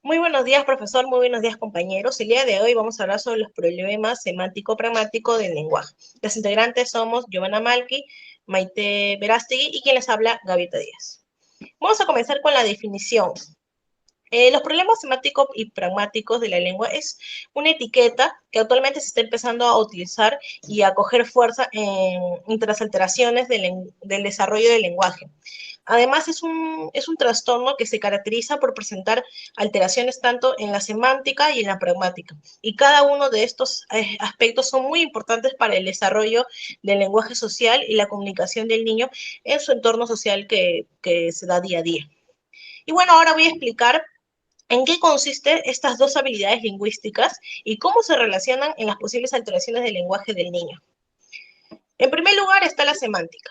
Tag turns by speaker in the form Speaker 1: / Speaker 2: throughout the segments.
Speaker 1: Muy buenos días, profesor. Muy buenos días, compañeros. El día de hoy vamos a hablar sobre los problemas semántico-pragmáticos del lenguaje. Las integrantes somos Giovanna Malki, Maite Verástegui y quien les habla, Gaviota Díaz. Vamos a comenzar con la definición. Los problemas semánticos y pragmáticos de la lengua es una etiqueta que actualmente se está empezando a utilizar y a coger fuerza entre las alteraciones del desarrollo del lenguaje. Además, es un trastorno que se caracteriza por presentar alteraciones tanto en la semántica y en la pragmática. Y cada uno de estos aspectos son muy importantes para el desarrollo del lenguaje social y la comunicación del niño en su entorno social que se da día a día. Y bueno, ahora voy a explicar en qué consisten estas dos habilidades lingüísticas y cómo se relacionan en las posibles alteraciones del lenguaje del niño. En primer lugar está la semántica,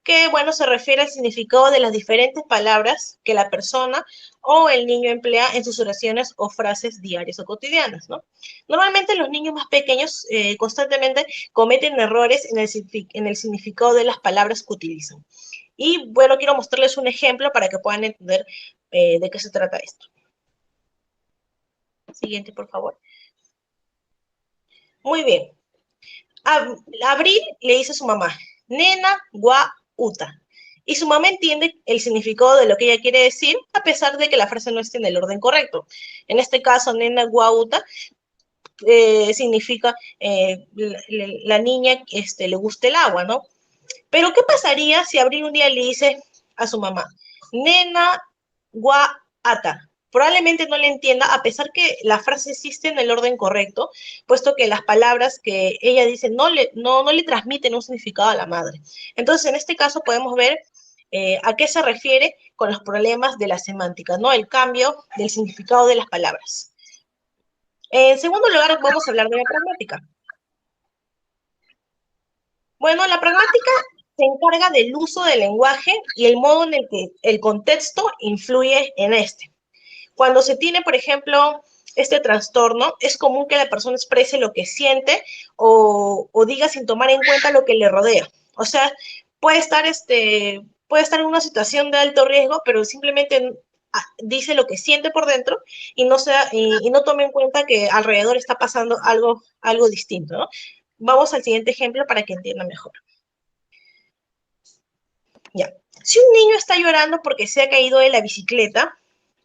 Speaker 1: que, bueno, se refiere al significado de las diferentes palabras que la persona o el niño emplea en sus oraciones o frases diarias o cotidianas, ¿no? Normalmente los niños más pequeños constantemente cometen errores en el significado de las palabras que utilizan. Y, bueno, quiero mostrarles un ejemplo para que puedan entender de qué se trata esto. Siguiente, por favor. Muy bien. Abril le dice a su mamá, nena gua uta. Y su mamá entiende el significado de lo que ella quiere decir, a pesar de que la frase no esté en el orden correcto. En este caso, nena gua uta significa la niña le gusta el agua, ¿no? Pero ¿qué pasaría si Abril un día le dice a su mamá, nena gua ata? Probablemente no le entienda, a pesar que la frase existe en el orden correcto, puesto que las palabras que ella dice no le transmiten un significado a la madre. Entonces, en este caso podemos ver a qué se refiere con los problemas de la semántica, ¿no? El cambio del significado de las palabras. En segundo lugar, vamos a hablar de la pragmática. Bueno, la pragmática se encarga del uso del lenguaje y el modo en el que el contexto influye en este. Cuando se tiene, por ejemplo, este trastorno, es común que la persona exprese lo que siente o diga sin tomar en cuenta lo que le rodea. O sea, puede estar, puede estar en una situación de alto riesgo, pero simplemente dice lo que siente por dentro y no tome en cuenta que alrededor está pasando algo distinto, ¿no? Vamos al siguiente ejemplo para que entienda mejor. Ya. Si un niño está llorando porque se ha caído de la bicicleta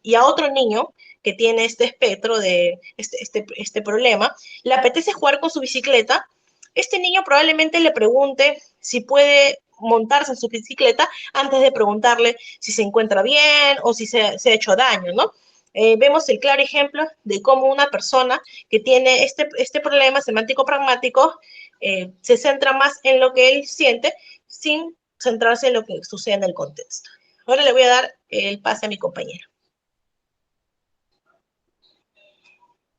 Speaker 1: y a otro niño que tiene este espectro de este problema, le apetece jugar con su bicicleta, este niño probablemente le pregunte si puede montarse en su bicicleta antes de preguntarle si se encuentra bien o si se ha hecho daño, ¿no? Vemos el claro ejemplo de cómo una persona que tiene este problema semántico pragmático se centra más en lo que él siente sin centrarse en lo que sucede en el contexto. Ahora le voy a dar el pase a mi compañera.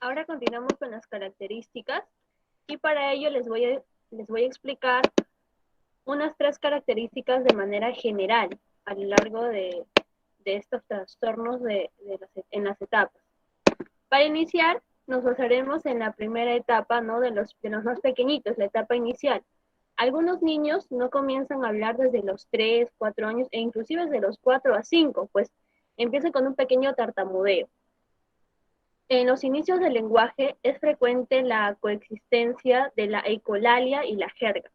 Speaker 2: Ahora continuamos con las características y para ello les voy a explicar unas tres características de manera general a lo largo de estos trastornos en las etapas. Para iniciar, nos basaremos en la primera etapa, ¿no? de los más pequeñitos, la etapa inicial. Algunos niños no comienzan a hablar desde los 3, 4 años e inclusive desde los 4 a 5, pues empiezan con un pequeño tartamudeo. En los inicios del lenguaje es frecuente la coexistencia de la ecolalia y la jerga.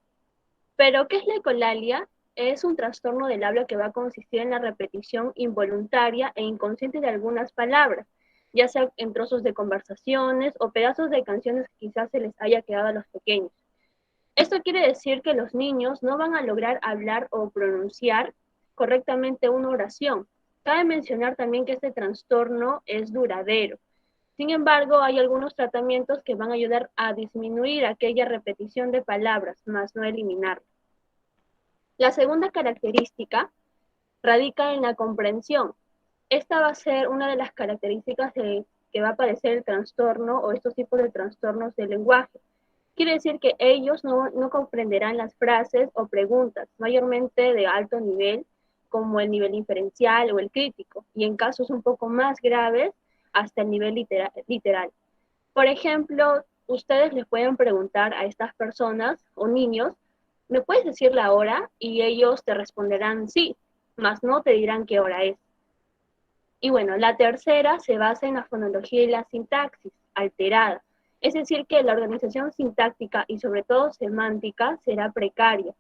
Speaker 2: ¿Pero qué es la ecolalia? Es un trastorno del habla que va a consistir en la repetición involuntaria e inconsciente de algunas palabras, ya sea en trozos de conversaciones o pedazos de canciones que quizás se les haya quedado a los pequeños. Esto quiere decir que los niños no van a lograr hablar o pronunciar correctamente una oración. Cabe mencionar también que este trastorno es duradero. Sin embargo, hay algunos tratamientos que van a ayudar a disminuir aquella repetición de palabras, más no eliminarla. La segunda característica radica en la comprensión. Esta va a ser una de las características que va a aparecer el trastorno o estos tipos de trastornos del lenguaje. Quiere decir que ellos no comprenderán las frases o preguntas, mayormente de alto nivel, como el nivel inferencial o el crítico, y en casos un poco más graves, hasta el nivel literal. Por ejemplo, ustedes les pueden preguntar a estas personas o niños, ¿me puedes decir la hora? Y ellos te responderán sí, mas no te dirán qué hora es. Y bueno, la tercera se basa en la fonología y la sintaxis alterada. Es decir, que la organización sintáctica y sobre todo semántica será precaria,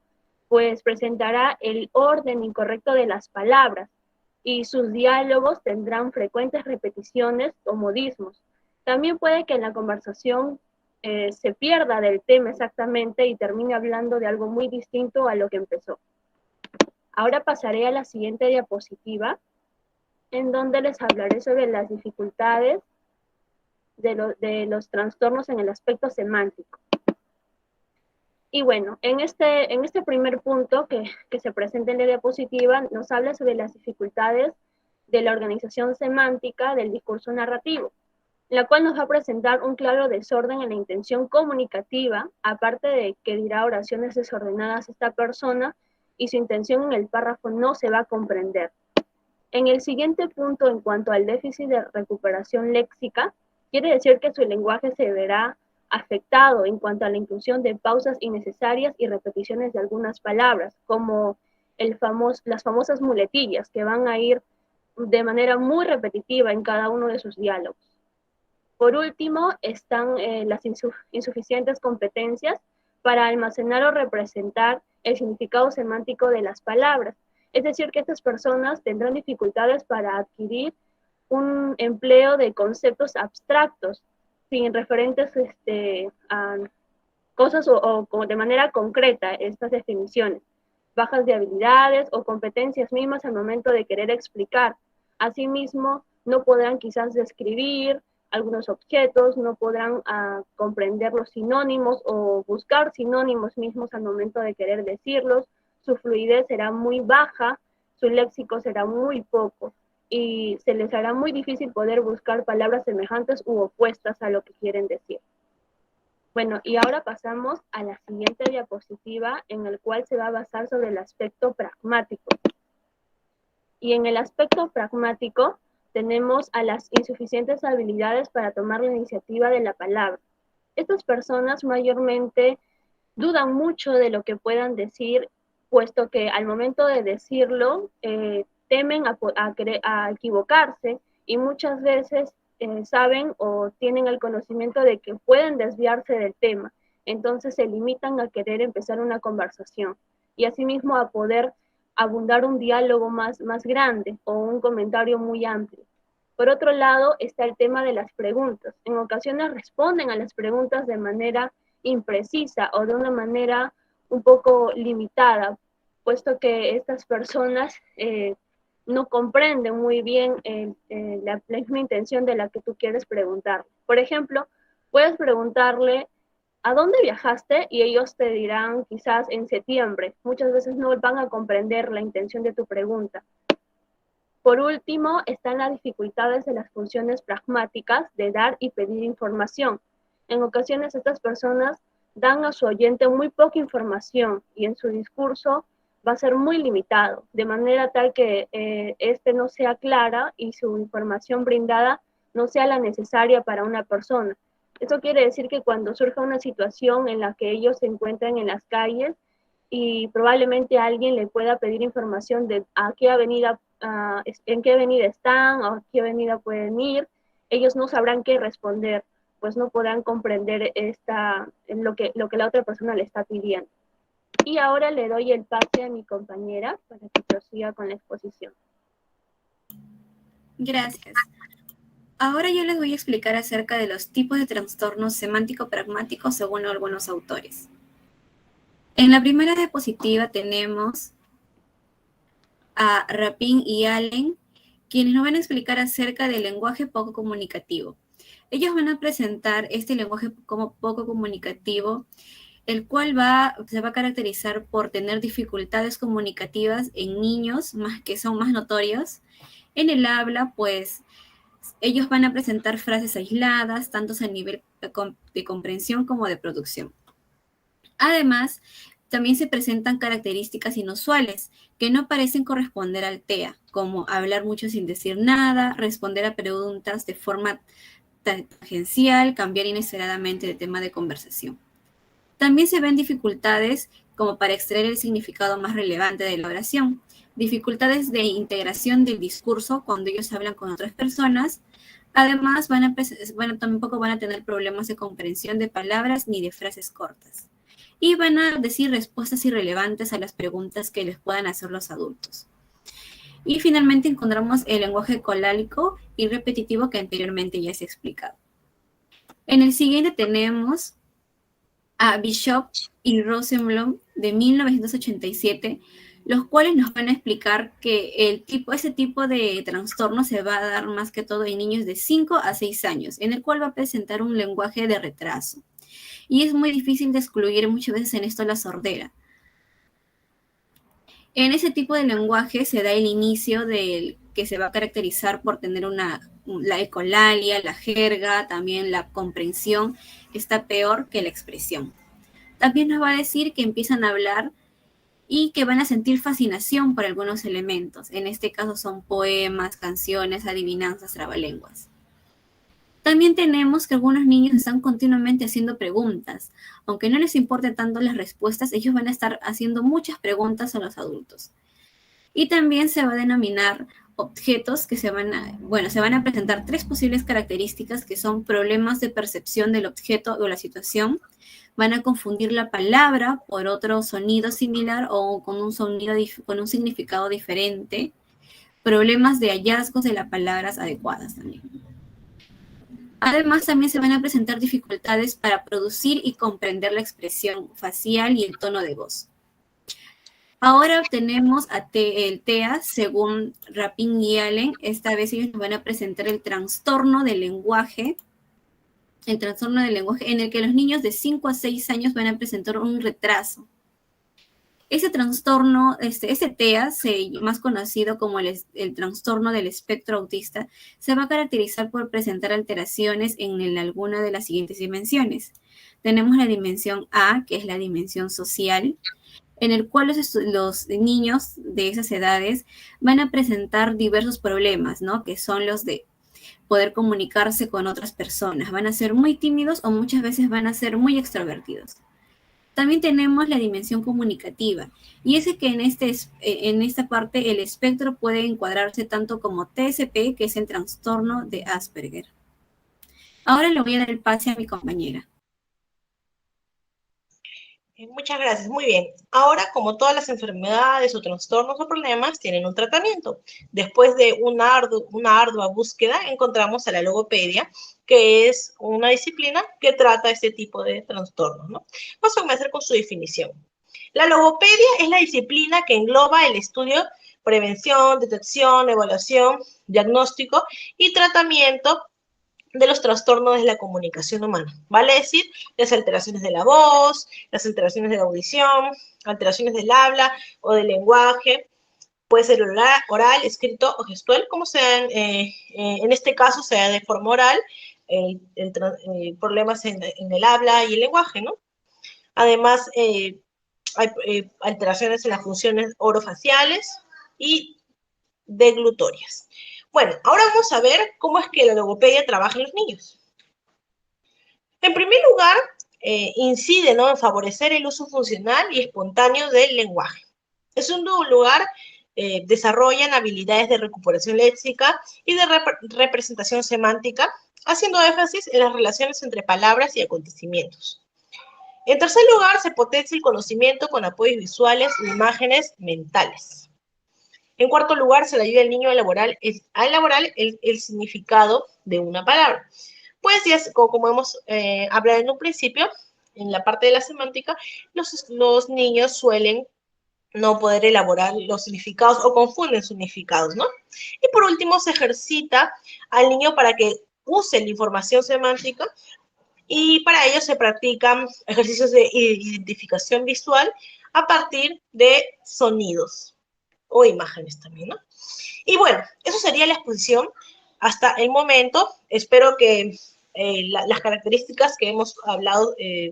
Speaker 2: pues presentará el orden incorrecto de las palabras y sus diálogos tendrán frecuentes repeticiones o modismos. También puede que en la conversación se pierda del tema exactamente y termine hablando de algo muy distinto a lo que empezó. Ahora pasaré a la siguiente diapositiva, en donde les hablaré sobre las dificultades de los trastornos en el aspecto semántico. Y bueno, en este primer punto que se presenta en la diapositiva, nos habla sobre las dificultades de la organización semántica del discurso narrativo, la cual nos va a presentar un claro desorden en la intención comunicativa, aparte de que dirá oraciones desordenadas esta persona y su intención en el párrafo no se va a comprender. En el siguiente punto, en cuanto al déficit de recuperación léxica, quiere decir que su lenguaje se verá afectado en cuanto a la inclusión de pausas innecesarias y repeticiones de algunas palabras, como las famosas muletillas que van a ir de manera muy repetitiva en cada uno de sus diálogos. Por último, están las insuficientes competencias para almacenar o representar el significado semántico de las palabras. Es decir, que estas personas tendrán dificultades para adquirir un empleo de conceptos abstractos, sin referentes a cosas o de manera concreta estas definiciones, bajas de habilidades o competencias mismas al momento de querer explicar. Asimismo, no podrán quizás describir algunos objetos, no podrán comprender los sinónimos o buscar sinónimos mismos al momento de querer decirlos, su fluidez será muy baja, su léxico será muy poco y se les hará muy difícil poder buscar palabras semejantes u opuestas a lo que quieren decir. Bueno, y ahora pasamos a la siguiente diapositiva en el cual se va a basar sobre el aspecto pragmático. Y en el aspecto pragmático tenemos a las insuficientes habilidades para tomar la iniciativa de la palabra. Estas personas mayormente dudan mucho de lo que puedan decir, puesto que al momento de decirlo temen a equivocarse y muchas veces saben o tienen el conocimiento de que pueden desviarse del tema. Entonces se limitan a querer empezar una conversación y asimismo a poder abundar un diálogo más grande o un comentario muy amplio. Por otro lado está el tema de las preguntas. En ocasiones responden a las preguntas de manera imprecisa o de una manera un poco limitada, puesto que estas personas no comprenden muy bien la misma intención de la que tú quieres preguntar. Por ejemplo, puedes preguntarle, ¿a dónde viajaste? Y ellos te dirán quizás en septiembre. Muchas veces no van a comprender la intención de tu pregunta. Por último, están las dificultades de las funciones pragmáticas de dar y pedir información. En ocasiones estas personas dan a su oyente muy poca información y en su discurso va a ser muy limitado, de manera tal que este no sea clara y su información brindada no sea la necesaria para una persona. Eso quiere decir que cuando surja una situación en la que ellos se encuentran en las calles y probablemente alguien le pueda pedir información de a qué avenida, en qué avenida están, o a qué avenida pueden ir, ellos no sabrán qué responder, pues no podrán comprender lo que la otra persona le está pidiendo. Y ahora le doy el pase a mi compañera para que prosiga con la exposición.
Speaker 3: Gracias. Ahora yo les voy a explicar acerca de los tipos de trastornos semántico-pragmáticos según algunos autores. En la primera diapositiva tenemos a Rapin y Allen, quienes nos van a explicar acerca del lenguaje poco comunicativo. Ellos van a presentar este lenguaje como poco comunicativo, el cual se va a caracterizar por tener dificultades comunicativas en niños, que son más notorios. En el habla, pues, ellos van a presentar frases aisladas, tanto a nivel de comprensión como de producción. Además, también se presentan características inusuales que no parecen corresponder al TEA, como hablar mucho sin decir nada, responder a preguntas de forma tangencial, cambiar inesperadamente de tema de conversación. También se ven dificultades como para extraer el significado más relevante de la oración. dificultades de integración del discurso cuando ellos hablan con otras personas. Además, tampoco van a tener problemas de comprensión de palabras ni de frases cortas. Y van a decir respuestas irrelevantes a las preguntas que les puedan hacer los adultos. Y finalmente encontramos el lenguaje colálico y repetitivo que anteriormente ya se ha explicado. En el siguiente tenemos a Bishop y Rosenblum de 1987, los cuales nos van a explicar que ese tipo de trastorno se va a dar más que todo en niños de 5 a 6 años, en el cual va a presentar un lenguaje de retraso. Y es muy difícil de excluir muchas veces en esto la sordera. En ese tipo de lenguaje se da el inicio del que se va a caracterizar por tener la ecolalia, la jerga, también la comprensión está peor que la expresión. También nos va a decir que empiezan a hablar y que van a sentir fascinación por algunos elementos. En este caso son poemas, canciones, adivinanzas, trabalenguas. También tenemos que algunos niños están continuamente haciendo preguntas. Aunque no les importe tanto las respuestas, ellos van a estar haciendo muchas preguntas a los adultos. Y también se va a denominar objetos que se van a presentar 3 posibles características que son problemas de percepción del objeto o la situación. Van a confundir la palabra por otro sonido similar o con un significado diferente. Problemas de hallazgos de las palabras adecuadas también. Además, también se van a presentar dificultades para producir y comprender la expresión facial y el tono de voz. Ahora tenemos el TEA, según Rapin y Allen. Esta vez ellos nos van a presentar el trastorno del lenguaje, en el que los niños de 5 a 6 años van a presentar un retraso. Ese trastorno, ese TEA, más conocido como el trastorno del espectro autista, se va a caracterizar por presentar alteraciones en alguna de las siguientes dimensiones. Tenemos la dimensión A, que es la dimensión social, en el cual los niños de esas edades van a presentar diversos problemas, ¿no? Que son los de poder comunicarse con otras personas. Van a ser muy tímidos o muchas veces van a ser muy extrovertidos. También tenemos la dimensión comunicativa, y es que en esta parte el espectro puede encuadrarse tanto como TSP, que es el trastorno de Asperger. Ahora le voy a dar el pase a mi compañera.
Speaker 1: Muchas gracias, muy bien. Ahora, como todas las enfermedades o trastornos o problemas, tienen un tratamiento. Después de una ardua búsqueda, encontramos a la logopedia, que es una disciplina que trata este tipo de trastornos, ¿no? Vamos a comenzar con su definición. La logopedia es la disciplina que engloba el estudio, prevención, detección, evaluación, diagnóstico y tratamiento de los trastornos de la comunicación humana. Vale decir, las alteraciones de la voz, las alteraciones de la audición, alteraciones del habla o del lenguaje, puede ser oral, escrito o gestual, como sean, en este caso sea de forma oral, problemas en el habla y el lenguaje, ¿no? Además, hay alteraciones en las funciones orofaciales y deglutorias. Bueno, ahora vamos a ver cómo es que la logopedia trabaja en los niños. En primer lugar, incide, ¿no?, en favorecer el uso funcional y espontáneo del lenguaje. En segundo lugar, desarrollan habilidades de recuperación léxica y de representación semántica, haciendo énfasis en las relaciones entre palabras y acontecimientos. En tercer lugar, se potencia el conocimiento con apoyos visuales e imágenes mentales. En cuarto lugar, se le ayuda al niño a elaborar el significado de una palabra. Pues, como hemos hablado en un principio, en la parte de la semántica, los niños suelen no poder elaborar los significados o confunden significados, ¿no? Y por último, se ejercita al niño para que use la información semántica, y para ello se practican ejercicios de identificación visual a partir de sonidos o imágenes también, ¿no? Y bueno, eso sería la exposición hasta el momento. Espero que las características que hemos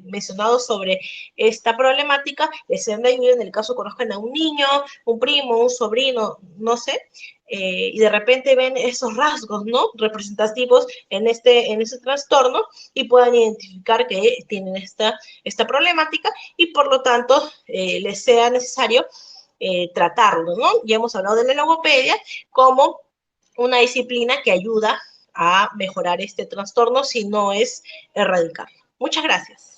Speaker 1: mencionado sobre esta problemática les sean de ayuda. En el caso conozcan a un niño, un primo, un sobrino, no sé, y de repente ven esos rasgos, ¿no?, representativos en ese trastorno, y puedan identificar que tienen esta problemática, y por lo tanto les sea necesario tratarlo, ¿no? Ya hemos hablado de la logopedia como una disciplina que ayuda a mejorar este trastorno si no es erradicarlo. Muchas gracias.